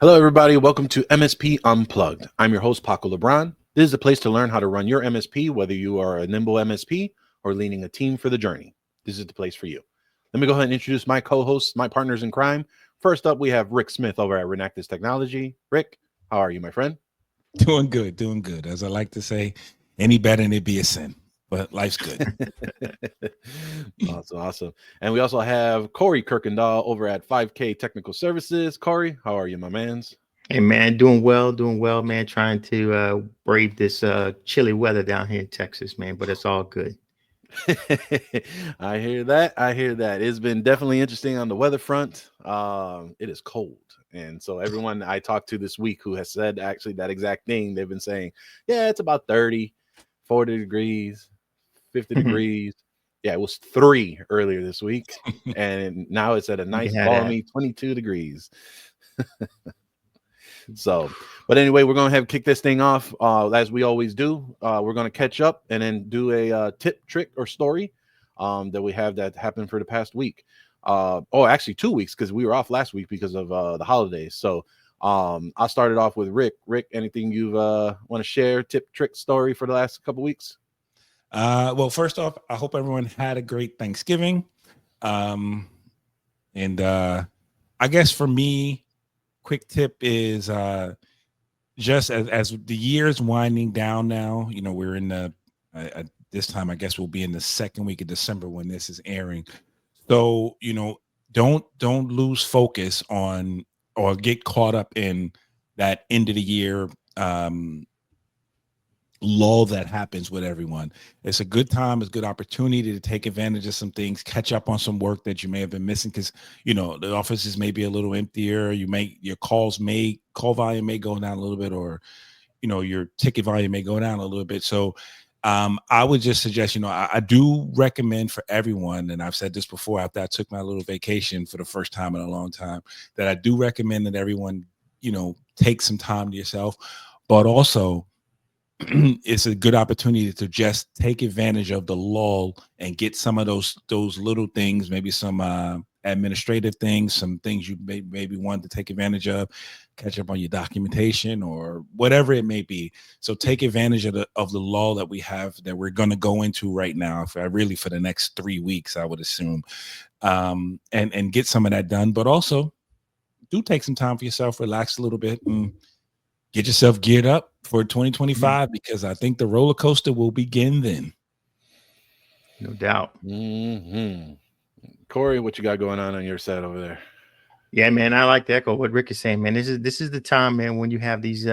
Hello, everybody. Welcome to MSP Unplugged. I'm your host, Paco Lebron. This is a place to learn how to run your MSP, whether you are a nimble MSP or leading a team for the journey. This is the place for you. Let me go ahead and introduce my co-hosts, my partners in crime. First up, we have Rick Smith over at Renactus Technology. Rick, how are you, my friend? Doing good, doing good. As I like to say, any better than it be a sin, but life's good. Awesome. And we also have Corey Kirkendoll over at 5K Technical Services. Corey, how are you, my mans? Hey man, doing well, man. Trying to brave this chilly weather down here in Texas, man. But it's all good. I hear that. It's been definitely interesting on the weather front. It is cold. And so everyone I talked to this week who has said actually that exact thing, they've been saying, yeah, it's about 30, 40 degrees, 50 degrees. Yeah, it was 3 earlier this week. And now it's at a nice balmy 22 degrees. So, but anyway, we're going to kick this thing off as we always do. We're going to catch up and then do a tip, trick, or story that we have that happened for the past week. Actually 2 weeks because we were off last week because of the holidays. So I started off with Rick. Rick, anything you want to share, tip, trick, story for the last couple weeks? Well, first off, I hope everyone had a great Thanksgiving. I guess for me, quick tip is just as the year's winding down now, you know, we're in the this time, I guess we'll be in the second week of December when this is airing. So, you know, don't lose focus on or get caught up in that end of the year lull that happens with everyone. It's a good time, it's a good opportunity to take advantage of some things, catch up on some work that you may have been missing because, you know, the offices may be a little emptier. Your call volume may go down a little bit, or, you know, your ticket volume may go down a little bit. So I would just suggest, you know, I do recommend for everyone, and I've said this before after I took my little vacation for the first time in a long time, that I do recommend that everyone, you know, take some time to yourself, but also it's a good opportunity to just take advantage of the lull and get some of those little things, maybe some administrative things, some things you maybe want to take advantage of, catch up on your documentation or whatever it may be. So take advantage of the lull that we have, that we're going to go into right now for the next 3 weeks, I would assume, and get some of that done. But also do take some time for yourself, relax a little bit, and get yourself geared up for 2025 because I think the roller coaster will begin then. No doubt. Corey, what you got going on your side over there? Yeah, man, I like to echo what Rick is saying, man. This is the time, man, when you have these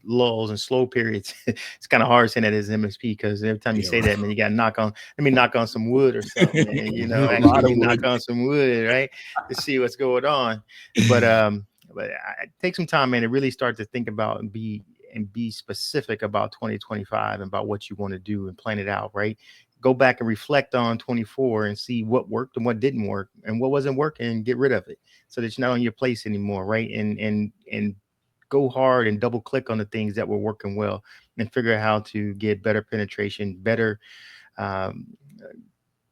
lulls and slow periods. It's kind of hard saying that as MSP because every time you say that, man, you got to knock on some wood or something, man. You know, actually knock on some wood, right, to see what's going on. But I take some time, man, to really start to think about and be specific about 2025 and about what you want to do and plan it out, right? Go back and reflect on 24 and see what worked and what didn't work and what wasn't working and get rid of it so that you're not on your place anymore, right? And go hard and double click on the things that were working well and figure out how to get better penetration, better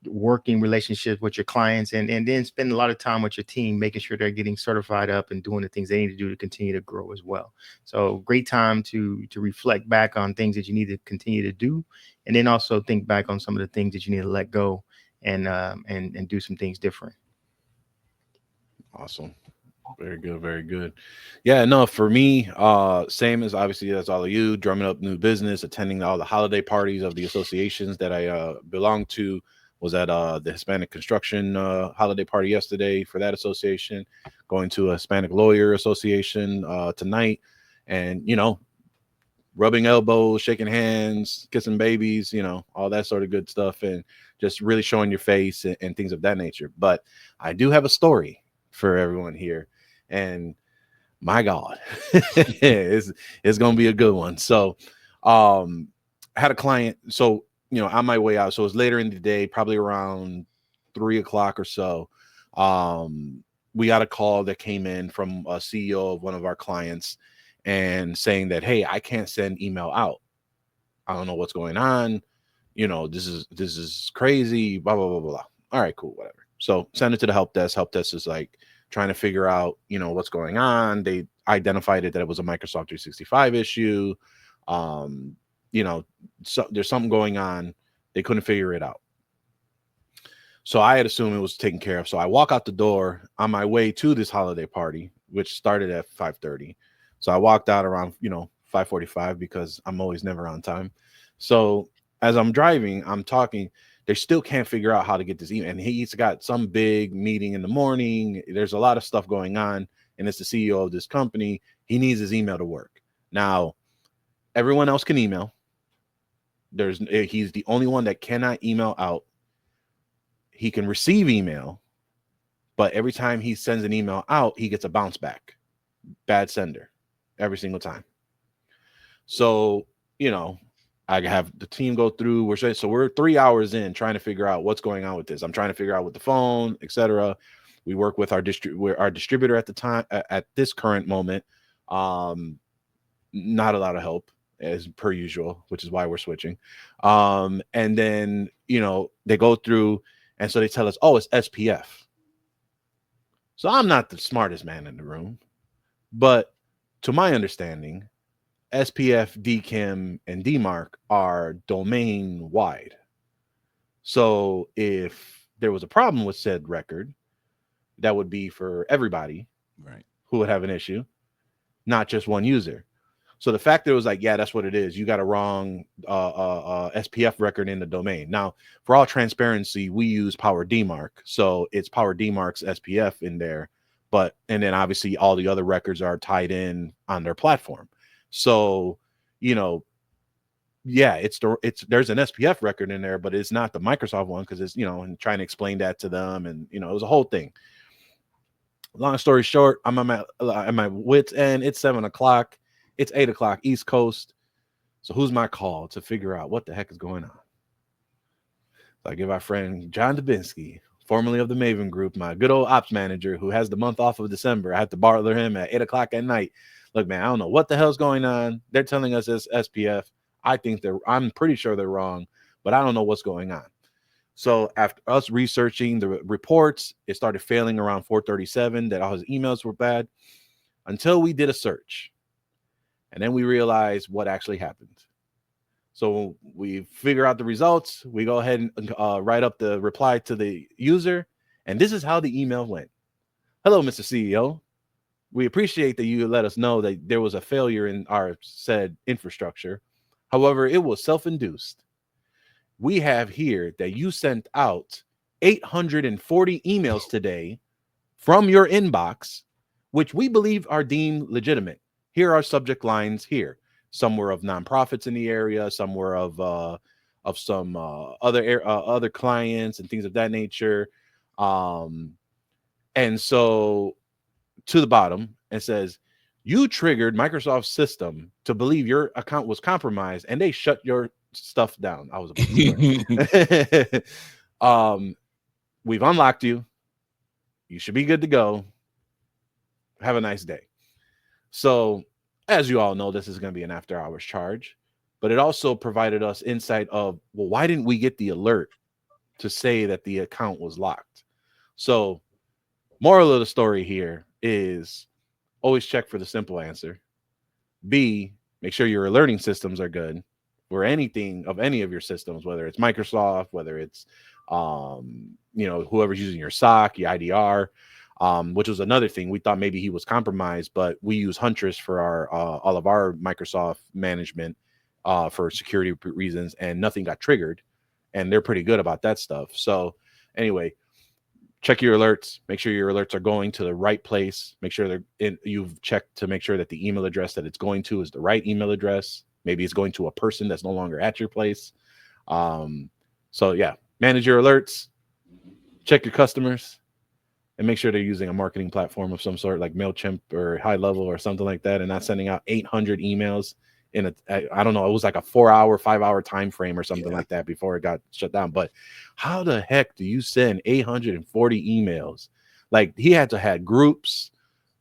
working relationships with your clients, and then spend a lot of time with your team, making sure they're getting certified up and doing the things they need to do to continue to grow as well. So great time to reflect back on things that you need to continue to do, and then also think back on some of the things that you need to let go and do some things different. Awesome. Very good, very good. Yeah, no, for me, same as obviously as all of you, drumming up new business, attending all the holiday parties of the associations that I belong to. Was at the Hispanic Construction holiday party yesterday for that association, going to a Hispanic Lawyer Association tonight, and, you know, rubbing elbows, shaking hands, kissing babies, you know, all that sort of good stuff, and just really showing your face and things of that nature. But I do have a story for everyone here, and my God, it's going to be a good one. So I had a client, so, you know, on my way out, so it was later in the day, probably around 3 o'clock or so. We got a call that came in from a CEO of one of our clients and saying that, hey, I can't send email out. I don't know what's going on. You know, this is crazy, blah, blah, blah, blah. All right, cool, whatever. So send it to the help desk. Help desk is like, trying to figure out, what's going on. They identified that it was a Microsoft 365 issue. So there's something going on. They couldn't figure it out. So I had assumed it was taken care of. So I walk out the door on my way to this holiday party, which started at 5:30. So I walked out around, 5:45 because I'm always never on time. So as I'm driving, I'm talking. They still can't figure out how to get this email. And he's got some big meeting in the morning. There's a lot of stuff going on. And it's the CEO of this company. He needs his email to work. Now, everyone else can email. He's the only one that cannot email out. He can receive email, but every time he sends an email out, he gets a bounce back. Bad sender every single time. So, I have the team go through. We're 3 hours in trying to figure out what's going on with this. I'm trying to figure out with the phone, etc. We work with our distributor at the time, at this current moment. Not a lot of help as per usual, which is why we're switching. And then, they go through, and so they tell us, oh, it's SPF. So I'm not the smartest man in the room, but to my understanding, SPF, DKIM, and DMARC are domain wide. So if there was a problem with said record, that would be for everybody, right, who would have an issue, not just one user. So the fact that it was like, yeah, that's what it is. You got a wrong SPF record in the domain. Now, for all transparency, we use Power DMARC. So it's Power DMARC's SPF in there. And then obviously all the other records are tied in on their platform. So, yeah, there's an SPF record in there, but it's not the Microsoft one because it's, and trying to explain that to them. And, it was a whole thing. Long story short, I'm at my wit's end. It's 7 o'clock. It's 8 o'clock East Coast. So who's my call to figure out what the heck is going on? So I give our friend John Dubinsky, formerly of the Maven Group, my good old ops manager who has the month off of December. I had to bother him at 8 o'clock at night. Look, man, I don't know what the hell's going on. They're telling us it's SPF. I'm pretty sure they're wrong, but I don't know what's going on. So after us researching the reports, it started failing around 4:37 that all his emails were bad until we did a search. And then we realized what actually happened. So we figure out the results. We go ahead and write up the reply to the user. And this is how the email went. Hello, Mr. CEO. We appreciate that you let us know that there was a failure in our said infrastructure. However, it was self-induced. We have here that you sent out 840 emails today from your inbox, which we believe are deemed legitimate. Here are subject lines here. Some were of nonprofits in the area. Some were of some other clients and things of that nature. And so to the bottom, it says, you triggered Microsoft's system to believe your account was compromised and they shut your stuff down. I was about to swear. We've unlocked you. You should be good to go. Have a nice day. So, as you all know, this is going to be an after hours charge, but it also provided us insight of, well, why didn't we get the alert to say that the account was locked? So, moral of the story here is always check for the simple answer. B, make sure your alerting systems are good for anything of any of your systems, whether it's Microsoft, whether it's, whoever's using your SOC, your IDR, which was another thing. We thought maybe he was compromised, but we use Huntress for our all of our Microsoft management for security reasons, and nothing got triggered, and they're pretty good about that stuff. So anyway, check your alerts. Make sure your alerts are going to the right place. Make sure you've checked to make sure that the email address that it's going to is the right email address. Maybe it's going to a person that's no longer at your place. So yeah, manage your alerts, check your customers, and make sure they're using a marketing platform of some sort like MailChimp or High Level or something like that, and not sending out 800 emails in I don't know, it was like a 4-hour, 5-hour time frame or something like that before it got shut down. But how the heck do you send 840 emails? Like, he had to have groups,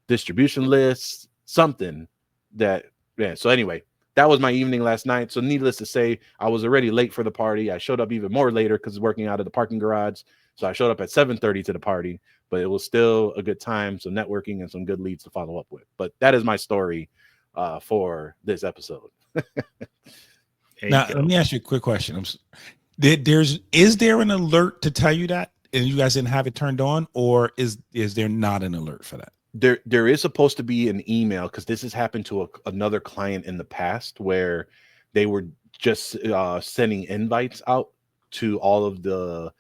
distribution lists, something that, yeah. So anyway, that was my evening last night. So needless to say, I was already late for the party. I showed up even more later because working out of the parking garage. So I showed up at 7:30 to the party, but it was still a good time, some networking and some good leads to follow up with. But that is my story for this episode. Now, let me ask you a quick question. Is there an alert to tell you that, and you guys didn't have it turned on, or is there not an alert for that? There is supposed to be an email, because this has happened to another client in the past where they were just sending invites out to all of the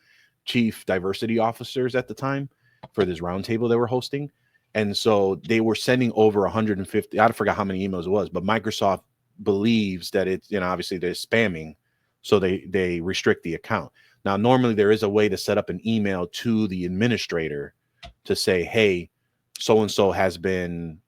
chief diversity officers at the time for this roundtable they were hosting. And so they were sending over 150, I forgot how many emails it was, but Microsoft believes that it's, obviously they're spamming. So they restrict the account. Now, normally there is a way to set up an email to the administrator to say, hey, so-and-so has been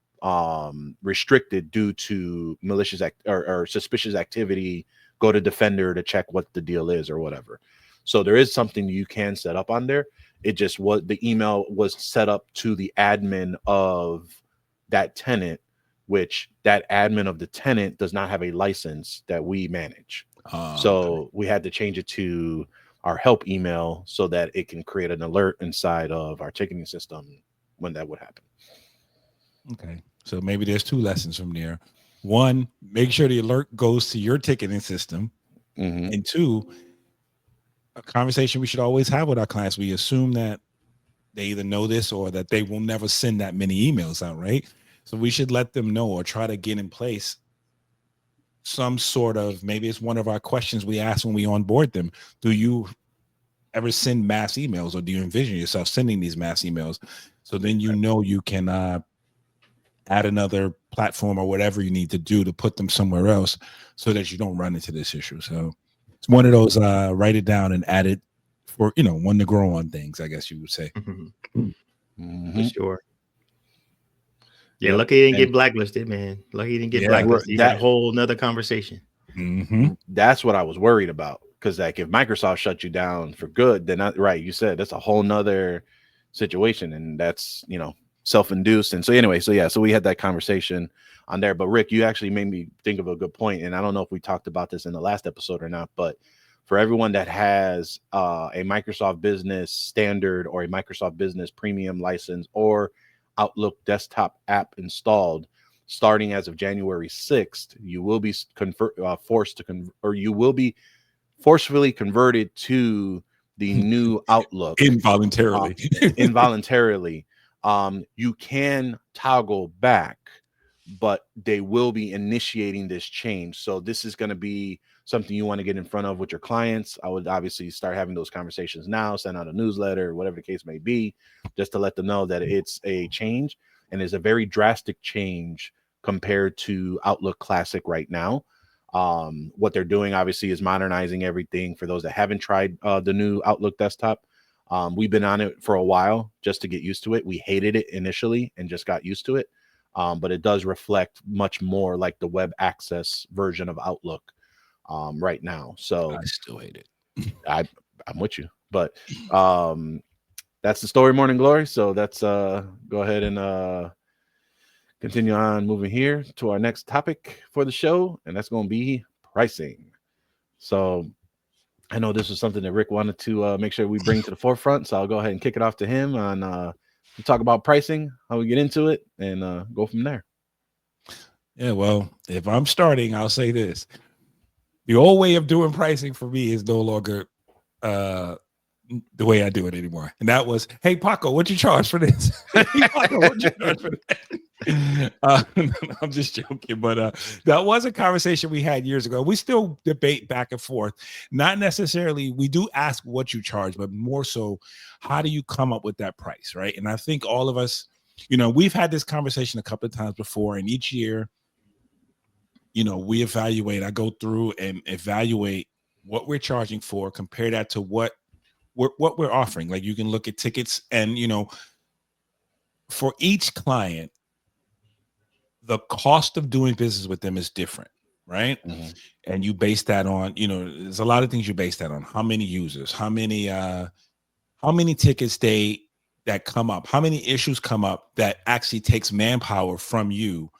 restricted due to malicious or suspicious activity. Go to Defender to check what the deal is or whatever. So there is something you can set up on there. It just the email was set up to the admin of that tenant, which that admin of the tenant does not have a license that we manage. So we had to change it to our help email so that it can create an alert inside of our ticketing system when that would happen. Okay. So maybe there's two lessons from there. One, make sure the alert goes to your ticketing system. Mm-hmm. And two, a conversation we should always have with our clients. We assume that they either know this or that they will never send that many emails out, right? So we should let them know or try to get in place some sort of, maybe it's one of our questions we ask when we onboard them. Do you ever send mass emails, or do you envision yourself sending these mass emails? So then you can add another platform or whatever you need to do to put them somewhere else so that you don't run into this issue. So it's one of those write it down and add it for, one to grow on things, I guess you would say. For sure. Yeah, lucky he didn't get blacklisted, man. Lucky he didn't get blacklisted. That's a whole nother conversation. That's what I was worried about, because like if Microsoft shut you down for good, then right, you said that's a whole nother situation, and that's self-induced. And so anyway, so we had that conversation on there. But Rick, you actually made me think of a good point, and I don't know if we talked about this in the last episode or not, but for everyone that has a Microsoft Business Standard or a Microsoft Business Premium license or Outlook desktop app installed, starting as of January 6th, you will be you will be forcefully converted to the new Outlook involuntarily. You can toggle back, but they will be initiating this change. So this is going to be something you want to get in front of with your clients. I would obviously start having those conversations now, send out a newsletter, whatever the case may be, just to let them know that it's a change, and it's a very drastic change compared to Outlook Classic right now. What they're doing obviously is modernizing everything. For those that haven't tried the new Outlook desktop, we've been on it for a while just to get used to it. We hated it initially and just got used to it. But it does reflect much more like the web access version of Outlook right now. So I still hate it. I'm with you, but that's the story, Morning Glory. So that's go ahead and continue on moving here to our next topic for the show, and that's going to be pricing. So I know this was something that Rick wanted to make sure we bring to the forefront, so I'll go ahead and kick it off to him on to talk about pricing, how we get into it, and go from there. Yeah, well, if I'm starting, I'll say this. The old way of doing pricing for me is no longer the way I do it anymore. And that was, hey, Paco, what'd you charge for this? Hey, Paco, what'd you charge for that? I'm just joking. But that was a conversation we had years ago. We still debate back and forth. Not necessarily, we do ask what you charge, but more so, how do you come up with that price, right? And I think all of us, we've had this conversation a couple of times before, and each year, we evaluate. I go through and evaluate what we're charging for, compare that to what we're offering. Like, you can look at tickets, and for each client, the cost of doing business with them is different, right? And you base that on, there's a lot of things you base that on. How many users, how many tickets that come up, how many issues come up that actually takes manpower from you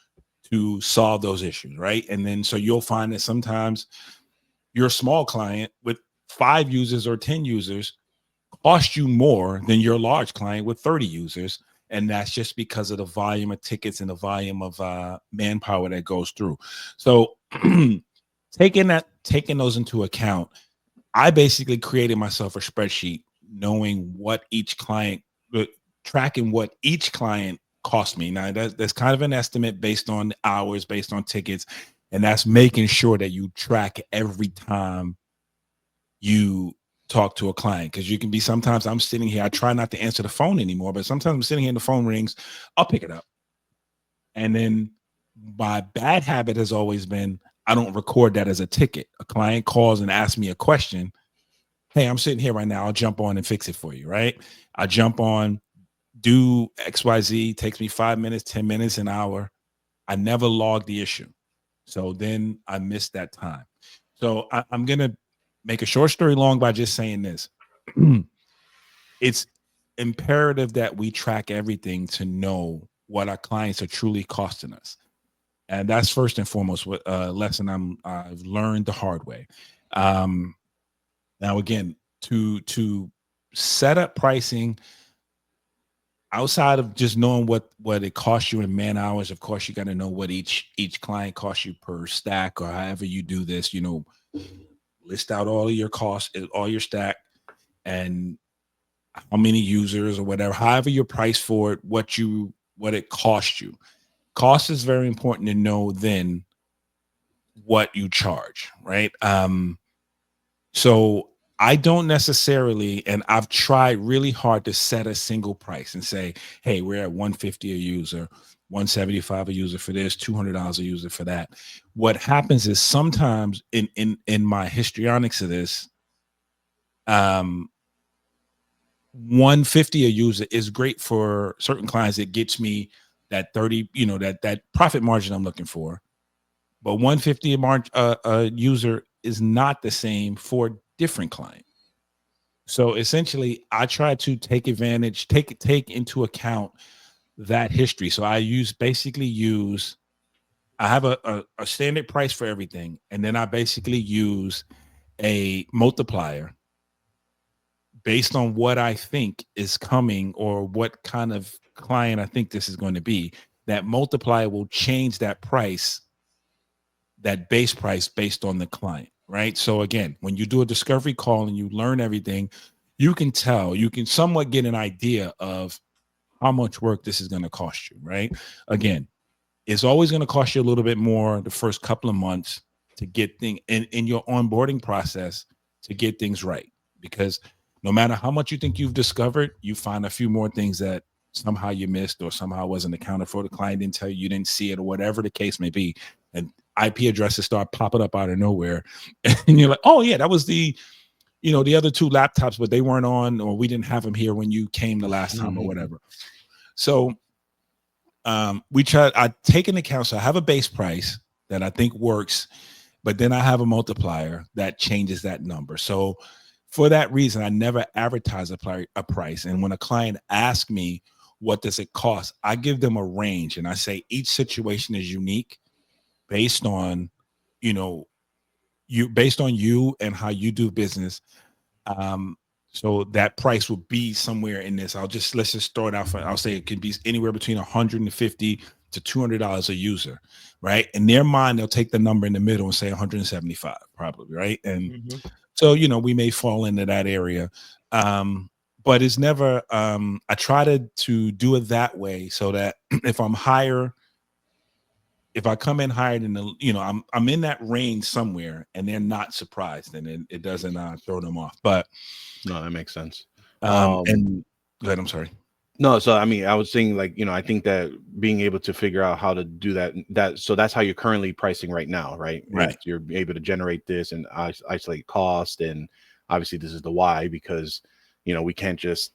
to solve those issues, right? And then so you'll find that sometimes your small client with 5 users or 10 users cost you more than your large client with 30 users. And that's just because of the volume of tickets and the volume of manpower that goes through. So taking those into account, I basically created myself a spreadsheet knowing what each client, tracking what each client cost me. Now that's kind of an estimate based on hours, based on tickets, and that's making sure that you track every time you talk to a client, because you can be, sometimes I'm sitting here, I try not to answer the phone anymore, but sometimes I'm sitting here and the phone rings, I'll pick it up. And then my bad habit has always been, I don't record that as a ticket. A client calls and asks me a question. Hey, I'm sitting here right now. I'll jump on and fix it for you, right? I jump on, do XYZ, takes me 5 minutes, 10 minutes, an hour. I never log the issue. So then I missed that time. So I'm going to make a short story long by just saying this. It's imperative that we track everything to know what our clients are truly costing us. And that's first and foremost what lesson I've learned the hard way. Now, again, to set up pricing outside of just knowing what it costs you in man hours, of course, you got to know what each client costs you per stack, or however you do this, list out all of your costs, all your stack, and how many users or whatever, however your price for it, what it costs you. Cost is very important to know then what you charge, right? So I don't necessarily, and I've tried really hard to set a single price and say, hey, we're at $150 a user, $175 a user for this, $200 a user for that. What happens is sometimes in my histrionics of this, $150 a user is great for certain clients. It gets me that 30, that profit margin I'm looking for. But $150 a user is not the same for a different client. So essentially, I try to take into account that history. So I have a standard price for everything, and then I basically use a multiplier based on what I think is coming or what kind of client I think this is going to be. That multiplier will change that price, that base price, based on the client, right? So again, when you do a discovery call and you learn everything, you can somewhat get an idea of how much work this is going to cost you, right? Again, it's always going to cost you a little bit more the first couple of months to get things in your onboarding process, to get things right, because no matter how much you think you've discovered, you find a few more things that somehow you missed or somehow wasn't accounted for. The client didn't tell you, you didn't see it, or whatever the case may be. And IP addresses start popping up out of nowhere. And you're like, oh yeah, that was the other two laptops, but they weren't on, or we didn't have them here when you came the last time, or whatever. So I take into account, so I have a base price that I think works, but then I have a multiplier that changes that number. So for that reason, I never advertise a price. And when a client asks me, what does it cost? I give them a range, and I say each situation is unique based on, based on you and how you do business. So that price will be somewhere in this. let's just start out. I'll say it could be anywhere between $150 to $200 a user, right? In their mind, they'll take the number in the middle and say 175, probably, right? And so, we may fall into that area. But it's never, I try to do it that way so that if I come in higher than I'm in that range somewhere, and they're not surprised, and it doesn't throw them off. But no, that makes sense. And go ahead. I'm sorry. No, so I mean, I was saying, like, I think that being able to figure out how to do so that's how you're currently pricing right now, right? Right. You're able to generate this and isolate cost, and obviously this is the why, because we can't just,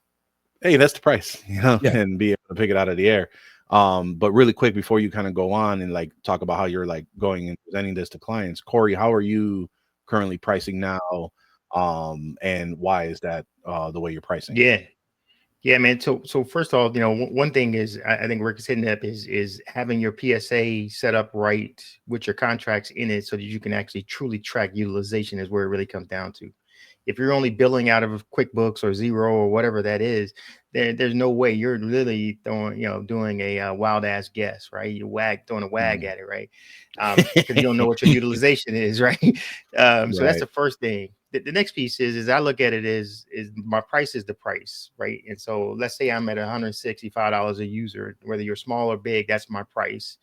hey, that's the price, and be able to pick it out of the air. But really quick, before you kind of go on and like talk about how you're like going and presenting this to clients, Corey, how are you currently pricing now? And why is that the way you're pricing? Yeah, man. So first of all, one thing is, I think Rick is hitting up is having your PSA set up right with your contracts in it, so that you can actually truly track utilization, is where it really comes down to. If you're only billing out of QuickBooks or Zero or whatever that is, there's no way you're really throwing, doing a wild ass guess, right? You're throwing a wag at it, right? Because you don't know what your utilization is, right? So that's the first thing. The next piece is I look at it is my price is the price, right? And so let's say I'm at $165 a user, whether you're small or big, that's my price.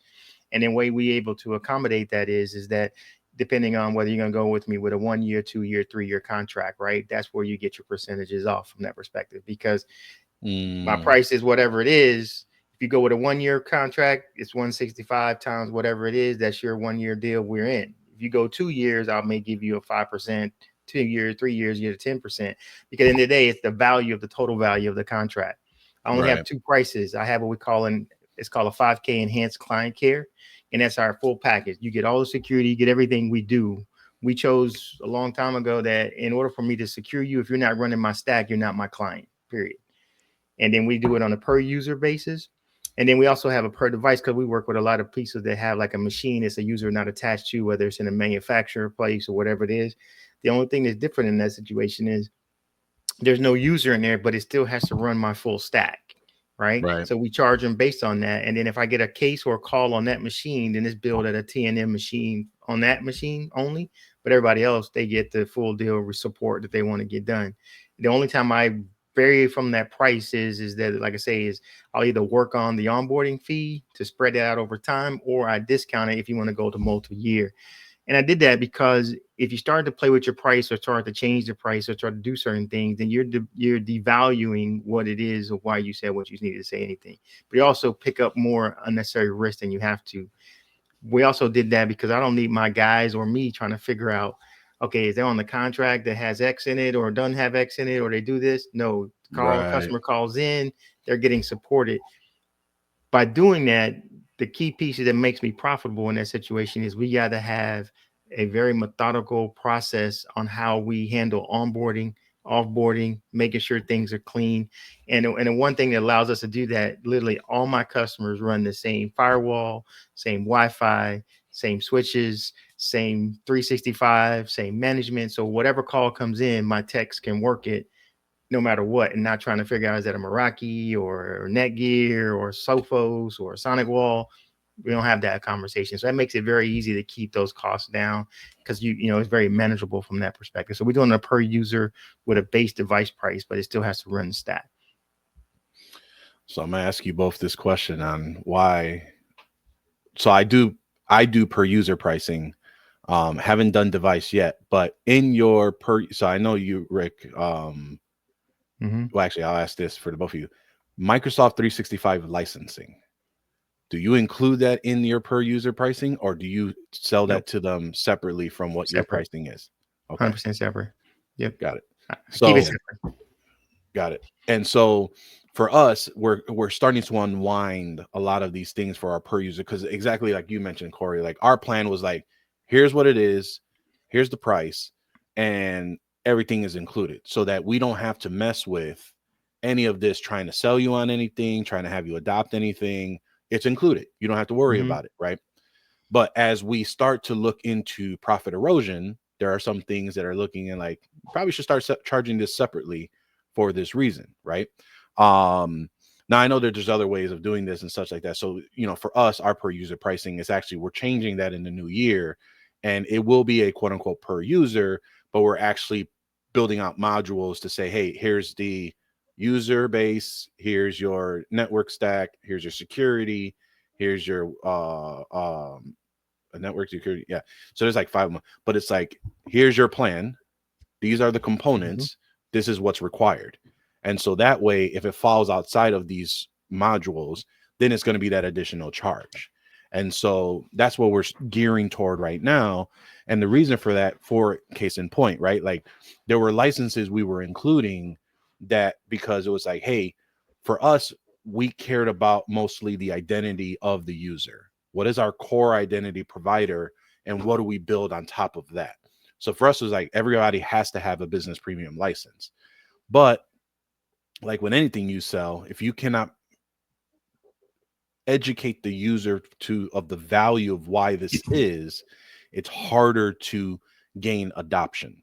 And then way we able to accommodate that is that depending on whether you're going to go with me with a 1 year, 2 year, 3 year contract, right? That's where you get your percentages off from that perspective, because my price is whatever it is. If you go with a 1 year contract, it's 165 times whatever it is. That's your 1 year deal we're in. If you go 2 years, I may give you a 5%, 2 years, 3 years, you get a 10%, because in the day, it's the value of the total value of the contract. I only have two prices. I have what we call it's called a 5K enhanced client care. And that's our full package. You get all the security, you get everything we do. We chose a long time ago that in order for me to secure you, if you're not running my stack, you're not my client, period. And then we do it on a per user basis. And then we also have a per device, because we work with a lot of pieces that have like a machine it's a user not attached to, whether it's in a manufacturer place or whatever it is. The only thing that's different in that situation is there's no user in there, but it still has to run my full stack. Right. So we charge them based on that. And then if I get a case or a call on that machine, then it's billed at a TNM machine on that machine only. But everybody else, they get the full deal with support that they want to get done. The only time I vary from that price is that, like I say, is I'll either work on the onboarding fee to spread it out over time, or I discount it if you want to go to multi-year. And I did that because if you start to play with your price or start to change the price or start to do certain things, then you're devaluing what it is or why you said what you needed to say anything. But you also pick up more unnecessary risk than you have to. We also did that because I don't need my guys or me trying to figure out, okay, is they on the contract that has X in it or doesn't have X in it, or they do this? No, customer calls in, they're getting supported. By doing that, the key piece that makes me profitable in that situation is we got to have a very methodical process on how we handle onboarding, offboarding, making sure things are clean. And the one thing that allows us to do that, literally all my customers run the same firewall, same Wi-Fi, same switches, same 365, same management. So whatever call comes in, my techs can work it no matter what, and not trying to figure out, is that a Meraki or Netgear or Sophos or Sonic Wall? We don't have that conversation. So that makes it very easy to keep those costs down, because it's very manageable from that perspective. So we're doing a per user with a base device price, but it still has to run the stack. So I'm gonna ask you both this question on why. So I do per user pricing. Haven't done device yet, but in your so I know you, Rick, well, actually, I'll ask this for the both of you. Microsoft 365 licensing. Do you include that in your per user pricing, or do you sell that to them separately from what your pricing is? Okay. 100% separate. Yep. Got it. So keep it separate. Got it. And so for us, we're starting to unwind a lot of these things for our per user, because exactly like you mentioned, Corey, like our plan was like, here's what it is, here's the price, and everything is included, so that we don't have to mess with any of this trying to sell you on anything, trying to have you adopt anything. It's included. You don't have to worry about it, right? But as we start to look into profit erosion, there are some things that are looking and like, probably should start charging this separately for this reason, right? Now I know that there's other ways of doing this and such like that. So, for us, our per user pricing is actually, we're changing that in the new year, and it will be a quote unquote per user, but we're actually building out modules to say, hey, here's the user base, here's your network stack, here's your security, here's your network security. Yeah. So there's like 5 of them, but it's like, here's your plan. These are the components. This is what's required. And so that way, if it falls outside of these modules, then it's going to be that additional charge. And so that's what we're gearing toward right now. And the reason for that, for case in point, right? Like, there were licenses we were including that because it was like, hey, for us, we cared about mostly the identity of the user. What is our core identity provider, and what do we build on top of that? So for us, it was like, everybody has to have a business premium license. But like with anything you sell, if you cannot educate the user of the value of why this is, it's harder to gain adoption.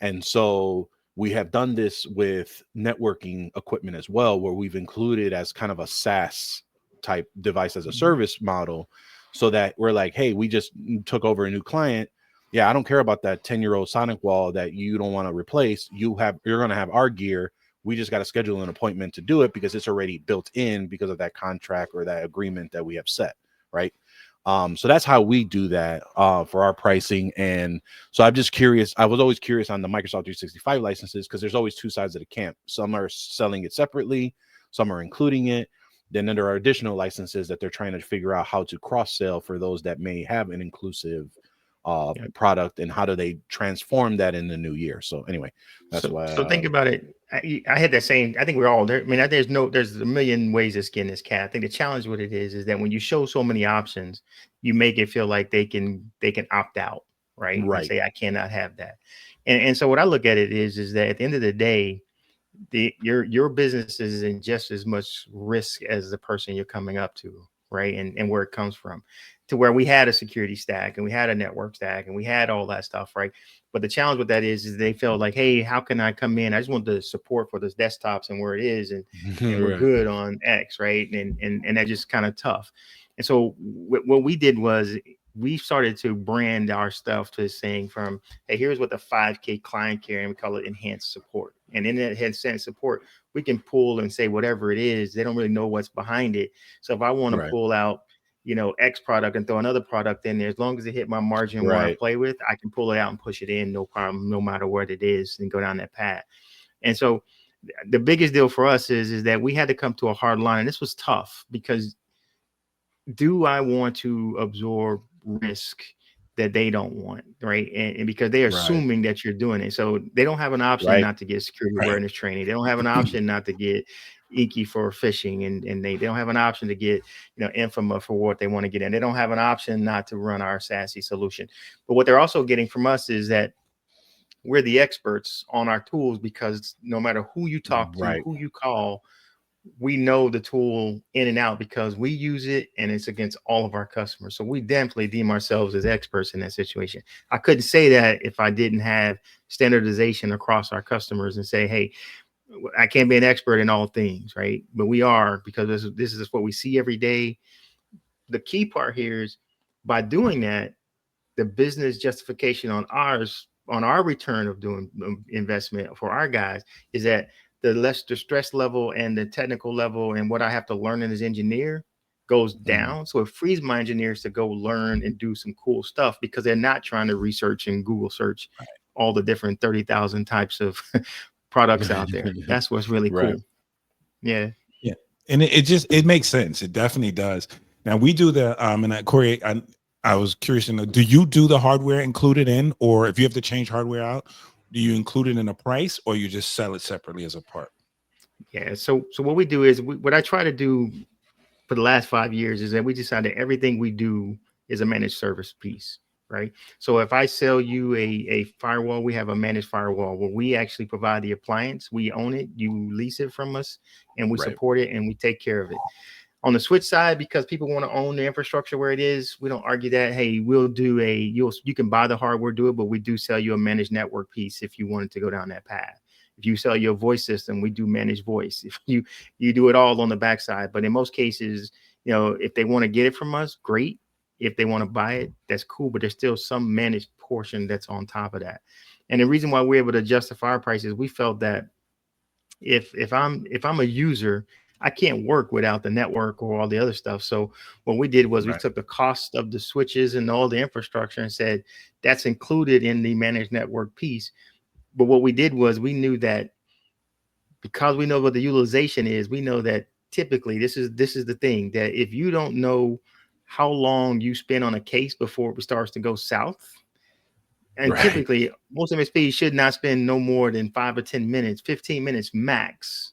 And so we have done this with networking equipment as well, where we've included as kind of a SaaS type device as a service model, so that we're like, hey, we just took over a new client. Yeah, I don't care about that 10-year-old Sonic wall that you don't want to replace. You're going to have our gear. We just got to schedule an appointment to do it because it's already built in because of that contract or that agreement that we have set, right? So that's how we do that for our pricing. And so I'm just curious. I was always curious on the Microsoft 365 licenses, because there's always two sides of the camp. Some are selling it separately, some are including it. Then there are additional licenses that they're trying to figure out how to cross sell for those that may have an inclusive product, and how do they transform that in the new year. So anyway, that's why. So think about it. I had that same. I think we're all there. I mean, there's a million ways to skin this cat. I think the challenge with it is that when you show so many options, you make it feel like they can opt out, right? And say, I cannot have that. And so what I look at it is that at the end of the day, your business is in just as much risk as the person you're coming up to, right? And where it comes from, to where we had a security stack and we had a network stack and we had all that stuff, right? But the challenge with that is they feel like, hey, how can I come in? I just want the support for those desktops and where it is, and we're good on X, right? And that's just kind of tough. And so what we did was we started to brand our stuff to saying from, hey, here's what the 5K client care, and we call it enhanced support. And in that enhanced support, we can pull and say whatever it is. They don't really know what's behind it. So if I want to pull out, X product and throw another product in there, as long as it hit my margin where I play with, I can pull it out and push it in, no problem, no matter what it is, and go down that path. And so the biggest deal for us is that we had to come to a hard line. And this was tough, because do I want to absorb risk that they don't want, right? And because they're assuming that you're doing it. So they don't have an option not to get security awareness training. They don't have an option not to get Inky for phishing, and they don't have an option to get, Infama for what they want to get in. They don't have an option not to run our SASE solution. But what they're also getting from us is that we're the experts on our tools, because no matter who you talk to, who you call, we know the tool in and out because we use it, and it's against all of our customers. So we definitely deem ourselves as experts in that situation. I couldn't say that if I didn't have standardization across our customers and say, hey, I can't be an expert in all things, right? But we are, because this is what we see every day. The key part here is, by doing that, the business justification on our return of doing investment for our guys is that the stress level and the technical level and what I have to learn as an engineer goes down. So it frees my engineers to go learn and do some cool stuff, because they're not trying to research and Google search all the different 30,000 types of products out there. That's what's really cool. Yeah. And it makes sense. It definitely does. Now we do the and Corey, I was curious to know, do you do the hardware included in, or if you have to change hardware out, do you include it in a price, or you just sell it separately as a part? Yeah. So what we do is, what I try to do for the last 5 years is that we decided everything we do is a managed service piece, right? So if I sell you a firewall, we have a managed firewall where we actually provide the appliance, we own it, you lease it from us, and we support it, and we take care of it. On the switch side, because people want to own the infrastructure where it is, we don't argue that. Hey, we'll do you can buy the hardware, do it, but we do sell you a managed network piece if you wanted to go down that path. If you sell your voice system, we do managed voice. If you do it all on the backside. But in most cases, if they want to get it from us, great. If they want to buy it, that's cool. But there's still some managed portion that's on top of that. And the reason why we're able to justify our prices, we felt that if I'm a user, I can't work without the network or all the other stuff. So what we did was we took the cost of the switches and all the infrastructure and said that's included in the managed network piece. But what we did was we knew that, because we know what the utilization is, we know that typically this is the thing, that if you don't know how long you spend on a case before it starts to go south, and typically most MSPs should not spend no more than 5 or 10 minutes, 15 minutes max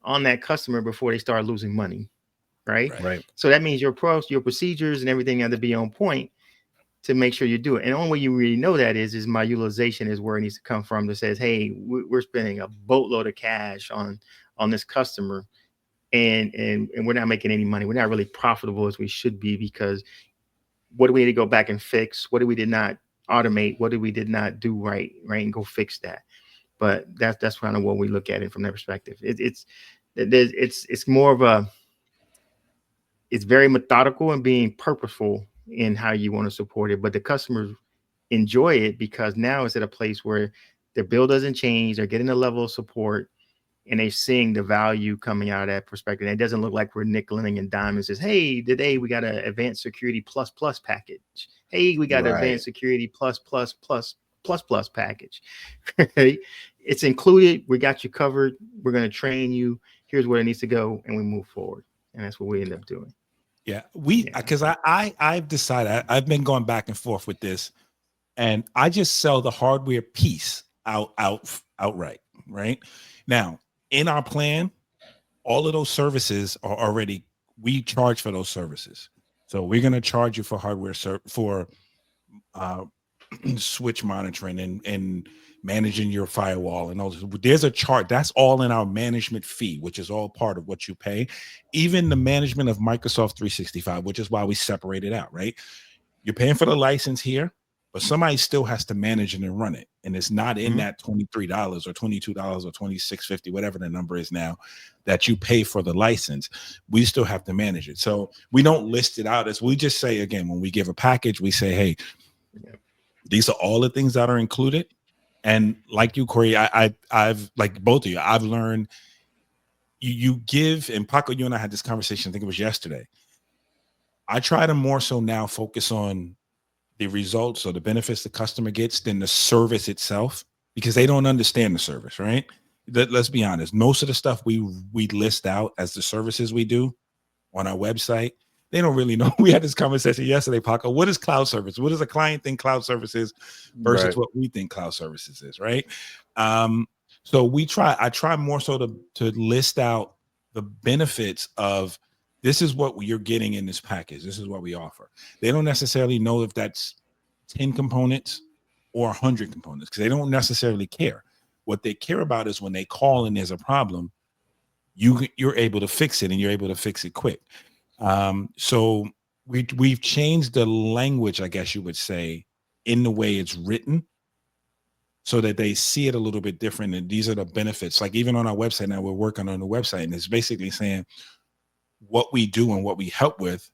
on that customer before they start losing money, right? So that means your procedures and everything have to be on point to make sure you do it. And the only way you really know that is my utilization is where it needs to come from, that says, hey, we're spending a boatload of cash on this customer, and we're not making any money. We're not really profitable as we should be, because what do we need to go back and fix? What do we did not automate? What did we did not do right, and go fix that. But that's kind of what we look at it from that perspective. It's more of a, it's very methodical and being purposeful in how you want to support it. But the customers enjoy it because now it's at a place where their bill doesn't change. They're getting a level of support and they're seeing the value coming out of that perspective. And it doesn't look like we're nickeling and diming. It says, hey, today we got an advanced security plus package. Hey, we got advanced security plus package. It's included. We got you covered. We're going to train you. Here's where it needs to go. And we move forward. And that's what we end up doing. Yeah, because I've decided I've been going back and forth with this, and I just sell the hardware piece outright. Right now, in our plan, all of those services are already, we charge for those services. So we're going to charge you for hardware for switch monitoring and managing your firewall and all this. There's a chart that's all in our management fee, which is all part of what you pay. Even the management of Microsoft 365, which is why we separate it out, right? You're paying for the license here, but somebody still has to manage it and run it. And it's not in that $23 or $22 or $26.50, whatever the number is now, that you pay for the license. We still have to manage it. So we don't list it out as, we just say, again, when we give a package, we say, hey, these are all the things that are included. And like you, Corey, I've like both of you, I've learned you give, and Paco, you and I had this conversation, I think it was yesterday. I try to more so now focus on the results or the benefits the customer gets than the service itself, because they don't understand the service, right? Let's be honest. Most of the stuff we list out as the services we do on our website, they don't really know. We had this conversation yesterday, Paco. What is cloud service? What does a client think cloud service is versus what we think cloud services is, right? So I try more so to list out the benefits of, this is what you're getting in this package. This is what we offer. They don't necessarily know if that's 10 components or 100 components, because they don't necessarily care. What they care about is when they call and there's a problem, you're able to fix it, and you're able to fix it quick. So we've changed the language, I guess you would say, in the way it's written, so that they see it a little bit different. And these are the benefits. Like even on our website now, we're working on the website, and it's basically saying what we do and what we help with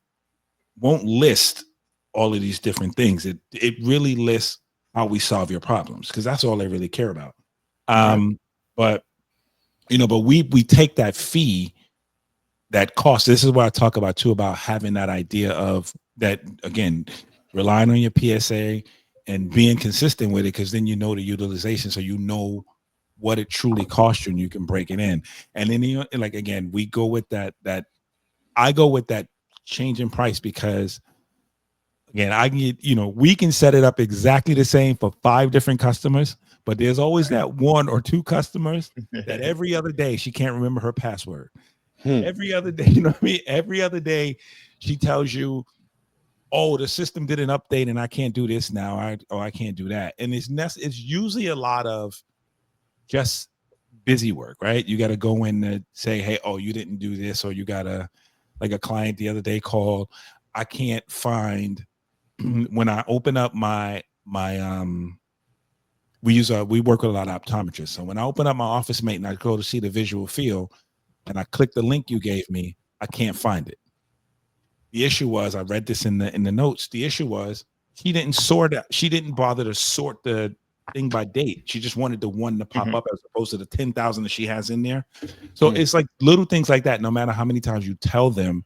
won't list all of these different things. It really lists how we solve your problems, because that's all they really care about. But we take that fee, that cost. This is what I talk about too, about having that idea of that, again, relying on your PSA and being consistent with it, because then you know the utilization, so you know what it truly costs you, and you can break it in. And then like again, we go with that I go with that change in price, because again, I can we can set it up exactly the same for 5 different customers, but there's always that 1 or 2 customers that every other day she can't remember her password. Every other day, you know what I mean? Every other day she tells you, oh, the system did an update and I can't do this now. I can't do that. And it's usually a lot of just busy work, right? You got to go in and say, hey, oh, you didn't do this, or you got to, like a client the other day called, I can't find, when I open up my we work with a lot of optometrists. So when I open up my Office Mate and I go to see the visual field and I click the link you gave me, I can't find it. The issue was, I read this in the notes. The issue was she didn't bother to sort the thing by date. She just wanted the one to pop up as opposed to the 10,000 that she has in there. So it's like little things like that. No matter how many times you tell them,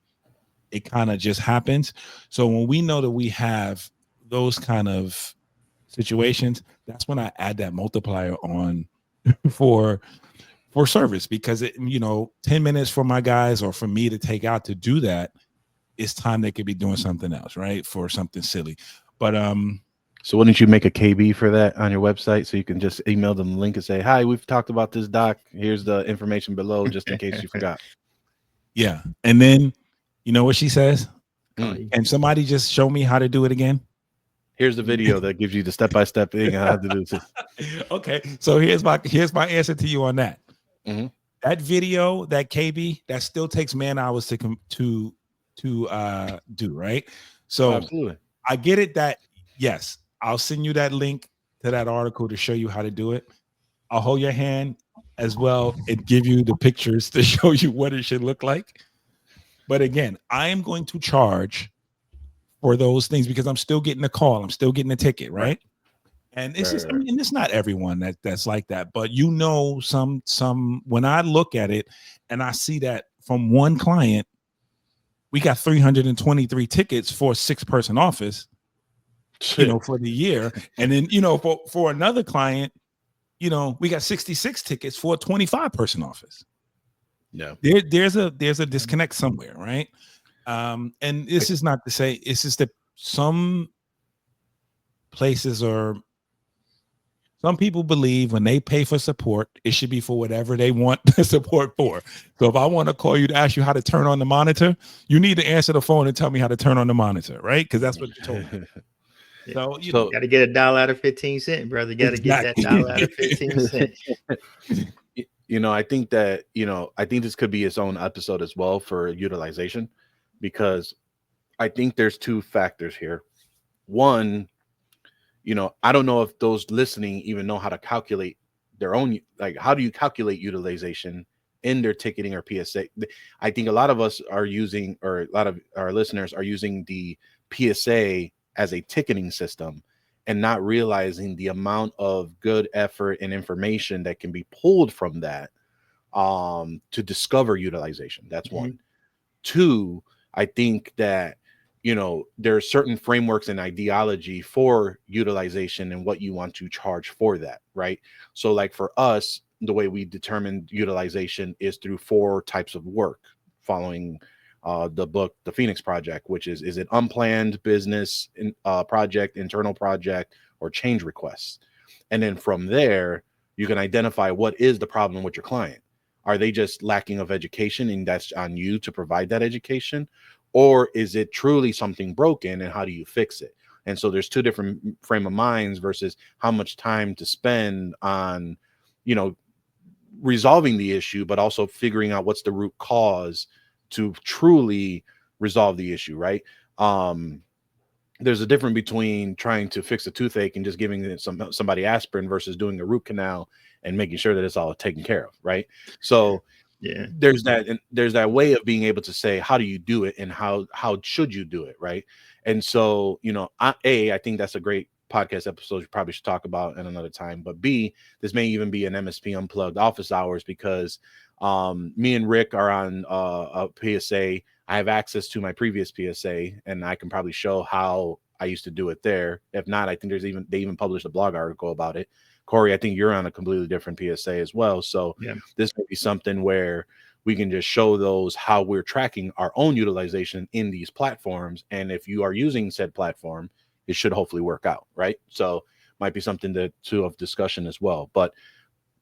it kind of just happens. So when we know that we have those kind of situations, that's when I add that multiplier on for service, because 10 minutes for my guys or for me to take out to do that is time they could be doing something else, right? For something silly. But so wouldn't you make a KB for that on your website, so you can just email them the link and say, hi, we've talked about this, doc. Here's the information below, just in case you forgot. Yeah. And then you know what she says? And somebody just show me how to do it again. Here's the video that gives you the step-by-step thing on how to do this. Okay. So here's my answer to you on that. That video, that KB, that still takes man hours to do, right? So absolutely. I get it that, yes, I'll send you that link to that article to show you how to do it. I'll hold your hand as well and give you the pictures to show you what it should look like. But again, I am going to charge for those things because I'm still getting a call. I'm still getting a ticket, right? And it's just, I mean, it's not everyone that's like that, but you know, some when I look at it and I see that from one client, we got 323 tickets for a 6-person office, you know, for the year. And then, you know, for another client, you know, we got 66 tickets for a 25-person office. Yeah. There's a disconnect somewhere, right? And this is not to say, it's just that some places are, some people believe when they pay for support, it should be for whatever they want the support for. So if I want to call you to ask you how to turn on the monitor, you need to answer the phone and tell me how to turn on the monitor, right? Because that's what you told me. So you got to get $1 out of 15 cents, brother. You got to get that $1 out of 15 cents. You know, I think that, you know, I think this could be its own episode as well for utilization, because I think there's two factors here. One, you know, I don't know if those listening even know how to calculate their own, like, how do you calculate utilization in their ticketing or PSA? I think a lot of us are using, or a lot of our listeners are using the PSA as a ticketing system and not realizing the amount of good effort and information that can be pulled from that to discover utilization. That's one. Two, I think that, you know, there are certain frameworks and ideology for utilization and what you want to charge for that, right? So like for us, the way we determine utilization is through 4 types of work following the book, The Phoenix Project, which is it unplanned business project, internal project, or change requests. And then from there, you can identify what is the problem with your client. Are they just lacking of education and that's on you to provide that education? Or is it truly something broken and how do you fix it? And so there's 2 different frame of minds versus how much time to spend on, you know, resolving the issue, but also figuring out what's the root cause to truly resolve the issue, right? There's a difference between trying to fix a toothache and just giving somebody aspirin versus doing a root canal and making sure that it's all taken care of, right? So yeah, there's that way of being able to say, how do you do it and how should you do it, right? And so, you know, I think that's a great podcast episode you probably should talk about in another time. But B, this may even be an MSP Unplugged office hours, because me and Rick are on a PSA. I have access to my previous PSA and I can probably show how I used to do it there. If not, I think they even published a blog article about it. Corey, I think you're on a completely different PSA as well. So this may be something where we can just show those how we're tracking our own utilization in these platforms. And if you are using said platform, it should hopefully work out, right? So might be something to of discussion as well. But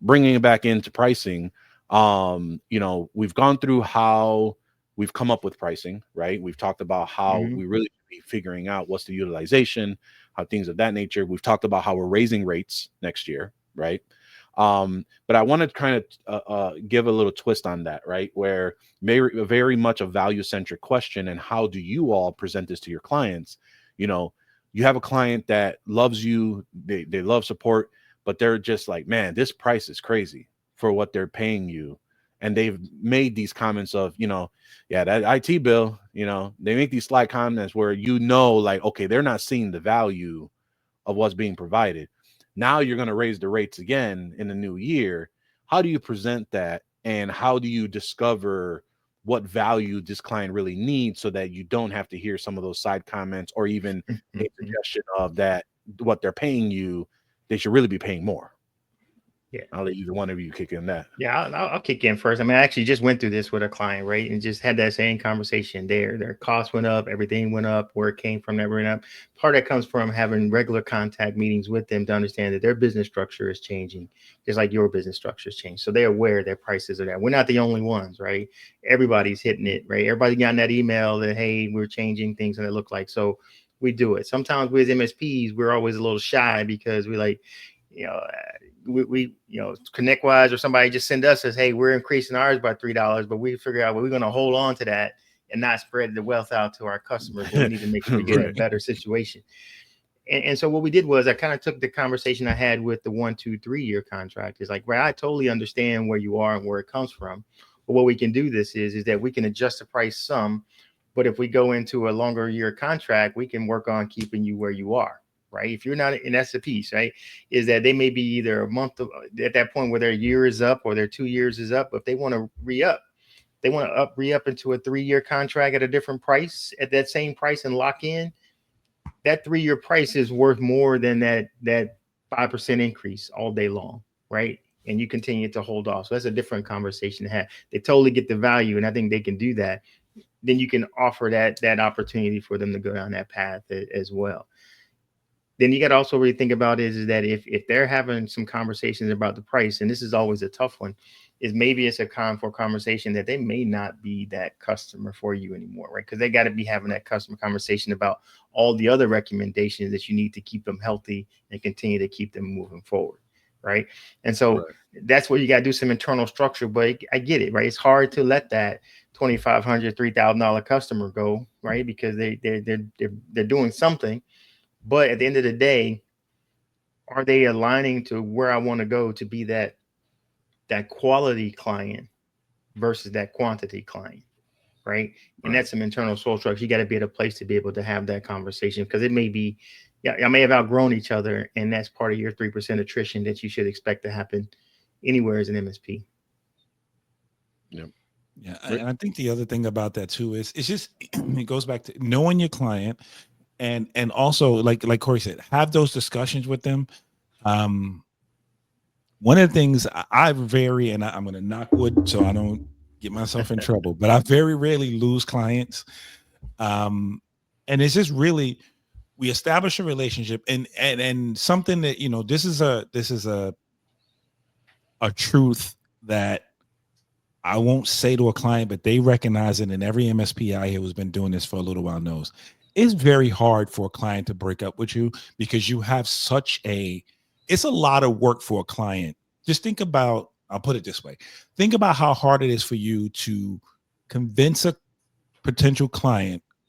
bringing it back into pricing, you know, we've gone through how we've come up with pricing, right? We've talked about how we really should be figuring out what's the utilization, how things of that nature. We've talked about how we're raising rates next year, right? But I want to kind of give a little twist on that, right? Where very much a value-centric question, and how do you all present this to your clients? You know, you have a client that loves you, they love support, but they're just like, man, this price is crazy for what they're paying you. And they've made these comments of, you know, yeah, that IT bill, you know, they make these sly comments where, you know, like, okay, they're not seeing the value of what's being provided. Now you're going to raise the rates again in the new year. How do you present that? And how do you discover what value this client really needs so that you don't have to hear some of those side comments or even a suggestion of that what they're paying you, they should really be paying more? Yeah, I'll let either one of you kick in that. Yeah, I'll kick in first. I mean, I actually just went through this with a client, right? And just had that same conversation there. Their costs went up, everything went up, where it came from, that went up. Part of that comes from having regular contact meetings with them to understand that their business structure is changing, just like your business structure has changed. So they're aware their prices are there. We're not the only ones, right? Everybody's hitting it, right? Everybody got that email that, hey, we're changing things and it look like. So we do it. Sometimes with MSPs, we're always a little shy because we like, you know, we you know, ConnectWise or somebody just send us says, hey, we're increasing ours by $3, but we figure out, well, we're going to hold on to that and not spread the wealth out to our customers. But we need to make sure we get a better situation. And so what we did was I kind of took the conversation I had with the 1, 2, 3 year contract. Is like, right, I totally understand where you are and where it comes from. But what we can do this is that we can adjust the price some. But if we go into a longer year contract, we can work on keeping you where you are. Right. If you're not, and that's the piece, right, is that they may be either a month at that point where their year is up or their 2 years is up. If they want to re-up, they want to re-up into a 3 year contract at a different price, at that same price, and lock in. That 3 year price is worth more than that 5% increase all day long, right? And you continue to hold off. So that's a different conversation to have. They totally get the value, and I think they can do that. Then you can offer that opportunity for them to go down that path as well. Then you got to also really think about is that if they're having some conversations about the price, and this is always a tough one, is maybe it's a conversation that they may not be that customer for you anymore, right? Because they got to be having that customer conversation about all the other recommendations that you need to keep them healthy and continue to keep them moving forward, right? And so that's where you got to do some internal structure. But I get it, right? It's hard to let that $2,500, $3,000 customer go, right? Because they're doing something. But at the end of the day, are they aligning to where I want to go to be that quality client versus that quantity client, right? And that's some internal soul structure. You got to be at a place to be able to have that conversation, because it may be, I may have outgrown each other, and that's part of your 3% attrition that you should expect to happen anywhere as an MSP. Yep. Yeah, and I think the other thing about that too is it's just it goes back to knowing your client. And also, like Corey said, have those discussions with them. One of the things I vary, and I'm going to knock wood so I don't get myself in trouble, but I very rarely lose clients. And it's just really, we establish a relationship, and something that, you know, this is a truth that I won't say to a client, but they recognize it, and every MSP out here who's been doing this for a little while knows. It's very hard for a client to break up with you because you have it's a lot of work for a client. Just think about, I'll put it this way. Think about how hard it is for you to convince a potential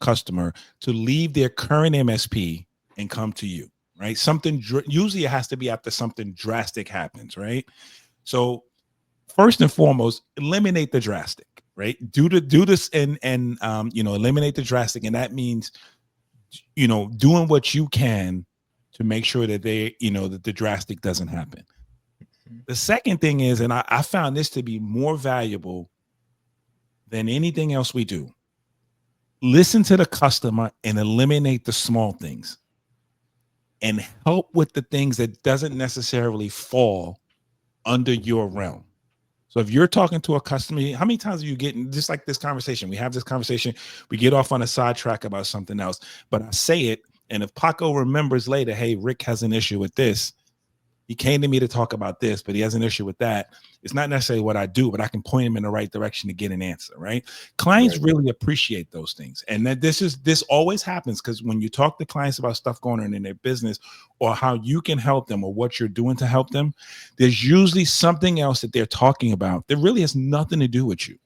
customer to leave their current MSP and come to you, right? Usually it has to be after something drastic happens, right? So first and foremost, eliminate the drastic, right? Do this and eliminate the drastic. And that means, doing what you can to make sure that that the drastic doesn't happen. The second thing is, and I found this to be more valuable than anything else we do, listen to the customer and eliminate the small things and help with the things that doesn't necessarily fall under your realm. So if you're talking to a customer, how many times are you getting, just like this conversation, we have this conversation, we get off on a sidetrack about something else, but I say it, and if Paco remembers later, hey, Rick has an issue with this, he came to me to talk about this, but he has an issue with that. It's not necessarily what I do, but I can point him in the right direction to get an answer, right? Clients really appreciate those things. And that this always happens, because when you talk to clients about stuff going on in their business or how you can help them or what you're doing to help them, there's usually something else that they're talking about that really has nothing to do with you.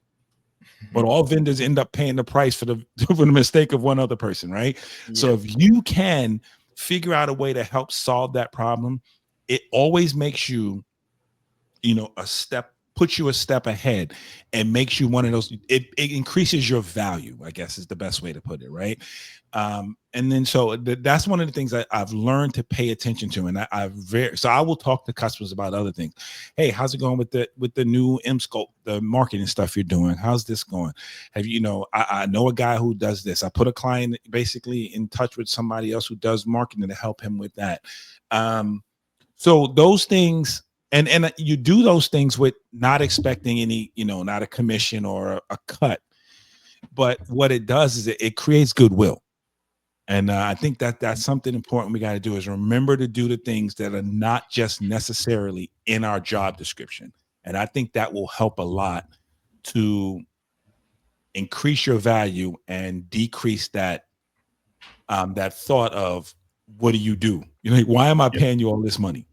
But all vendors end up paying the price for the mistake of one other person, right? Yeah. So if you can figure out a way to help solve that problem, it always makes you, puts you a step ahead and makes you one of those, it increases your value, I guess is the best way to put it, right? And then so that's one of the things that I've learned to pay attention to. And so I will talk to customers about other things. Hey, how's it going with the new M-Scope, the marketing stuff you're doing? How's this going? Have I know a guy who does this. I put a client basically in touch with somebody else who does marketing to help him with that. So those things, and you do those things with not expecting any, not a commission or a cut, but what it does is it creates goodwill. And I think that's something important we got to do, is remember to do the things that are not just necessarily in our job description. And I think that will help a lot to increase your value and decrease that thought of, what do you do? You're like, why am I paying you all this money?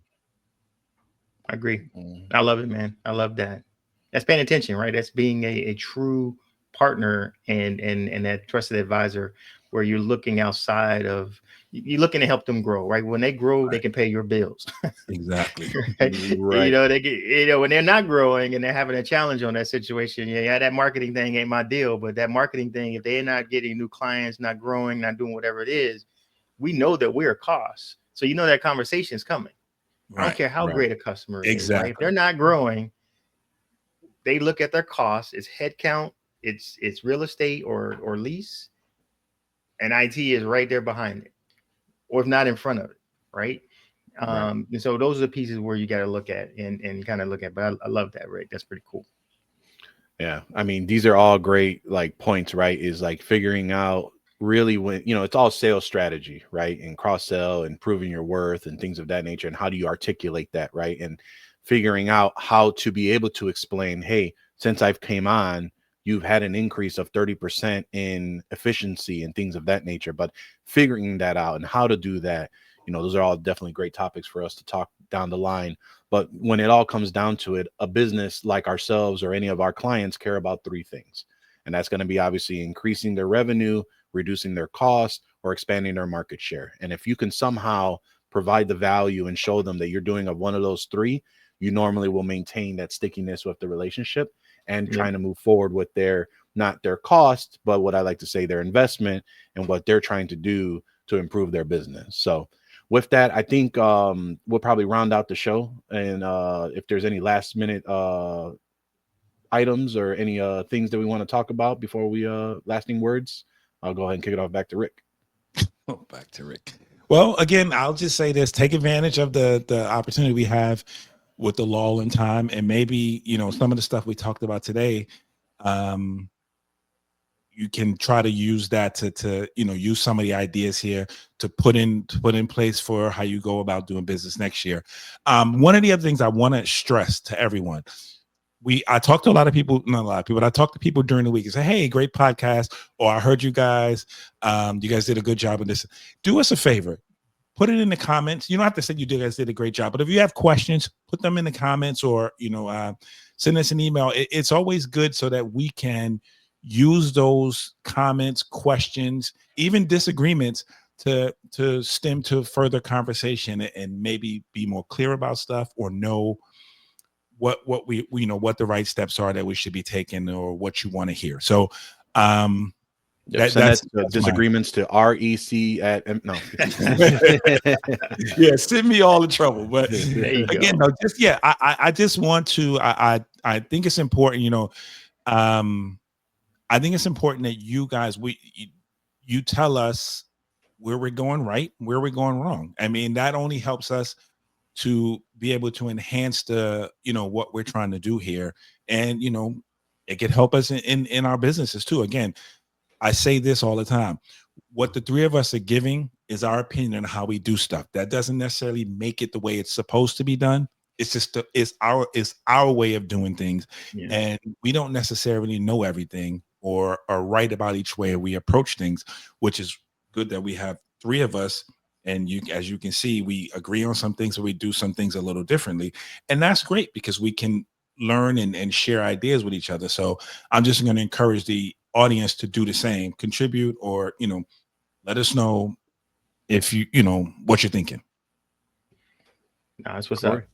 I agree. I love it, man. I love that. That's paying attention, right? That's being a true partner and that trusted advisor where you're looking outside of, you're looking to help them grow, right? When they grow, they can pay your bills. Exactly. Right? Right. You know, they get, you know, when they're not growing and they're having a challenge on that situation, yeah, that marketing thing ain't my deal. But that marketing thing, if they're not getting new clients, not growing, not doing whatever it is, we know that we're a cost. So you know that conversation is coming. I don't care how Right. great a customer is, right? If Exactly. they're not growing, they look at their costs. It's headcount, it's real estate or lease, and IT is right there behind it, or if not in front of it, right? Right. And so those are the pieces where you got to look at and kind of look at. But I love that, Rick. That's pretty cool. Yeah. I mean, these are all great like points, right? Is like figuring out really when, you know, it's all sales strategy, right? And cross sell and proving your worth and things of that nature. And how do you articulate that, right? And figuring out how to be able to explain, hey, since I've came on, you've had an increase of 30% in efficiency and things of that nature. But figuring that out and how to do that, you know, those are all definitely great topics for us to talk down the line. But when it all comes down to it, a business like ourselves or any of our clients care about three things. And that's going to be obviously increasing their revenue, reducing their cost, or expanding their market share. And if you can somehow provide the value and show them that you're doing of one of those three, you normally will maintain that stickiness with the relationship and trying to move forward with their, not their cost, but what I like to say, their investment and what they're trying to do to improve their business. So with that, I think we'll probably round out the show. And if there's any last minute items or any things that we want to talk about before we lasting words, I'll go ahead and kick it off back to Rick. Oh, back to Rick. Well, again, I'll just say this: take advantage of the opportunity we have with the lull in time, and maybe, you know, some of the stuff we talked about today. You can try to use that to you know, use some of the ideas here to put in place for how you go about doing business next year. One of the other things I want to stress to everyone, I talked to a lot of people, not a lot of people, but I talked to people during the week and say, hey, great podcast, or I heard you guys, you guys did a good job of this. Do us a favor, put it in the comments. You don't have to say you guys did a great job, but if you have questions, put them in the comments, or, you know, send us an email. It's always good so that we can use those comments, questions, even disagreements to stem to further conversation and maybe be more clear about stuff, or know what we you know, what the right steps are that we should be taking, or what you want to hear. So Send that's disagreements to REC at no. Yeah, send me all the trouble. But There you again, go. no, just I just want to, I think it's important, you know, I think it's important that you guys, you tell us where we're going right, where we're going wrong. I mean, that only helps us to be able to enhance the, you know, what we're trying to do here. And, you know, it could help us in our businesses too. Again, I say this all the time. What the three of us are giving is our opinion on how we do stuff. That doesn't necessarily make it the way it's supposed to be done. It's just it's our way of doing things, Yeah. and we don't necessarily know everything or are right about each way we approach things, which is good that we have three of us. And you, as you can see, we agree on some things, or we do some things a little differently, and that's great because we can learn and share ideas with each other. So I'm just going to encourage the audience to do the same, contribute, or, you know, let us know if you know what you're thinking. No, that's what's Corey. up.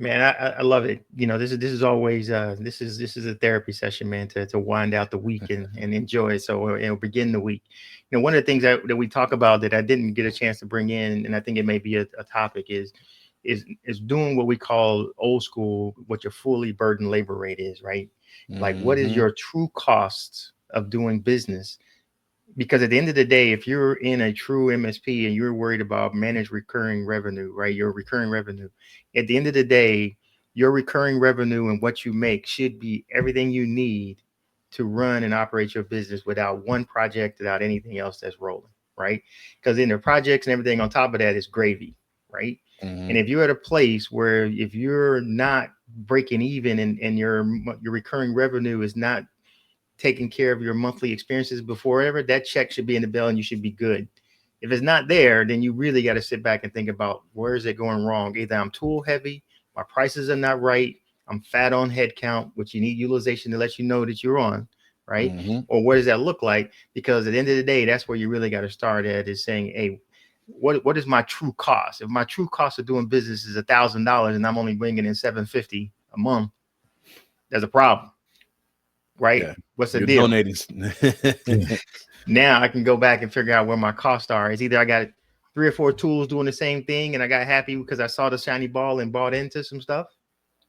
Man, I love it. You know, this is always this is a therapy session, man, to wind out the week and enjoy it. So and begin the week. You know, one of the things that we talk about that I didn't get a chance to bring in, and I think it may be a topic, is doing what we call old school, what your fully burdened labor rate is, right? Like, what is your true cost of doing business? Because at the end of the day, if you're in a true MSP and you're worried about managed recurring revenue, right? Your recurring revenue, at the end of the day, your recurring revenue and what you make should be everything you need to run and operate your business without one project, without anything else that's rolling, right? Because in the projects and everything on top of that is gravy, right? And if you're at a place where if you're not breaking even and your recurring revenue is not taking care of your monthly experiences before ever, that check should be in the bill and you should be good. If it's not there, then you really got to sit back and think about, where is it going wrong? Either I'm tool heavy, my prices are not right, I'm fat on headcount, which you need utilization to let you know that you're on, right? Mm-hmm. Or what does that look like? Because at the end of the day, that's where you really got to start at, is saying, hey, what is my true cost? If my true cost of doing business is $1,000 and I'm only bringing in $750 a month, there's a problem, right? Yeah. What's the You're deal? donating. Now I can go back and figure out where my costs are. It's either I got 3 or 4 tools doing the same thing and I got happy because I saw the shiny ball and bought into some stuff,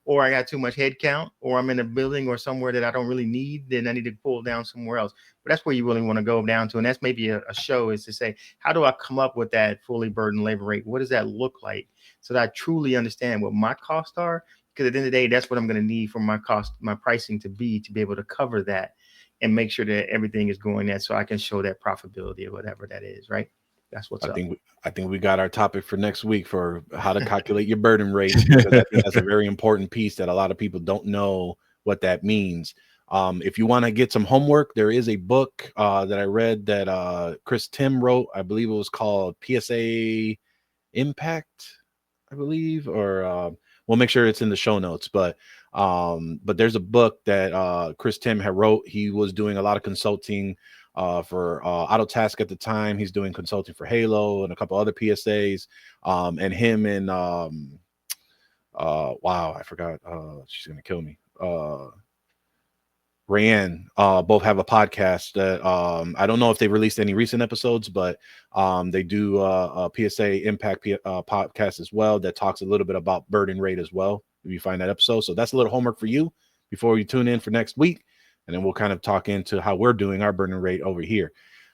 or I got too much head count, or I'm in a building or somewhere that I don't really need, then I need to pull down somewhere else. But that's where you really want to go down to. And that's maybe a show, is to say, how do I come up with that fully burdened labor rate? What does that look like, so that I truly understand what my costs are? Because at the end of the day, that's what I'm going to need for my cost, my pricing to be able to cover that and make sure that everything is going there, so I can show that profitability or whatever that is, right? That's what's up. I think we got our topic for next week for how to calculate your burden rate, because I think that's a very important piece that a lot of people don't know what that means. If you want to get some homework, there is a book that I read that Chris Tim wrote. I believe it was called PSA Impact, I believe, or we'll make sure it's in the show notes. But there's a book that Chris Tim had wrote. He was doing a lot of consulting for Autotask at the time. He's doing consulting for Halo and a couple other PSAs. And him and wow, I forgot. She's gonna kill me. Rayanne both have a podcast that I don't know if they've released any recent episodes, but they do a PSA Impact podcast as well that talks a little bit about burden rate as well, if you find that episode. So that's a little homework for you before you tune in for next week, and then we'll kind of talk into how we're doing our burden rate over here.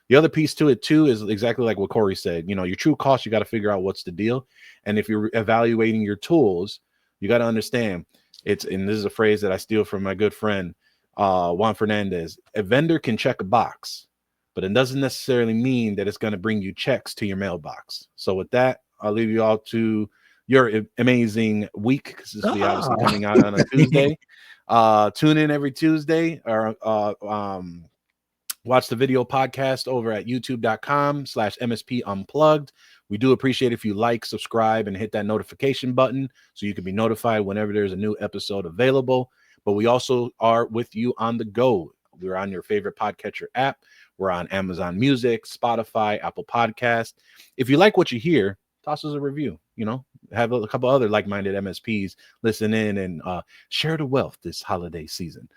The other piece to it too is exactly like what Corey said. You know, your true cost, you got to figure out what's the deal. And if you're evaluating your tools, you got to understand it's, and this is a phrase that I steal from my good friend Juan Fernandez: a vendor can check a box, but it doesn't necessarily mean that it's going to bring you checks to your mailbox. So with that, I'll leave you all to your amazing week, because this will be obviously coming out on a Tuesday. Tune in every Tuesday, or watch the video podcast over at youtube.com/MSP Unplugged. We do appreciate if you like, subscribe, and hit that notification button so you can be notified whenever there's a new episode available. But we also are with you on the go. We're on your favorite podcatcher app. We're on Amazon Music, Spotify, Apple Podcast. If you like what you hear, toss us a review. You know, have a couple other like-minded MSPs listen in and share the wealth this holiday season.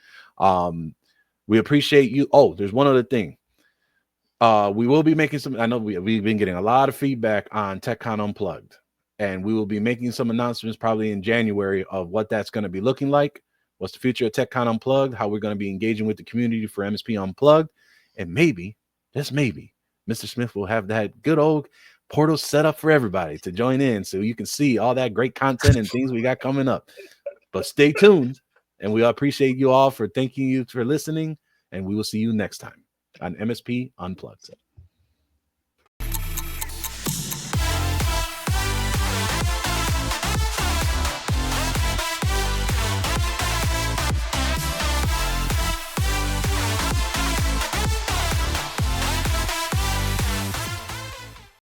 We appreciate you. Oh, there's one other thing. We will be making some, I know we've been getting a lot of feedback on TechCon Unplugged, and we will be making some announcements probably in January of what that's going to be looking like. What's the future of TechCon Unplugged, how we're going to be engaging with the community for MSP Unplugged, and maybe, just maybe, Mr. Smith will have that good old portal set up for everybody to join in so you can see all that great content and things we got coming up. But stay tuned, and we appreciate you all for thanking you for listening, and we will see you next time on MSP Unplugged.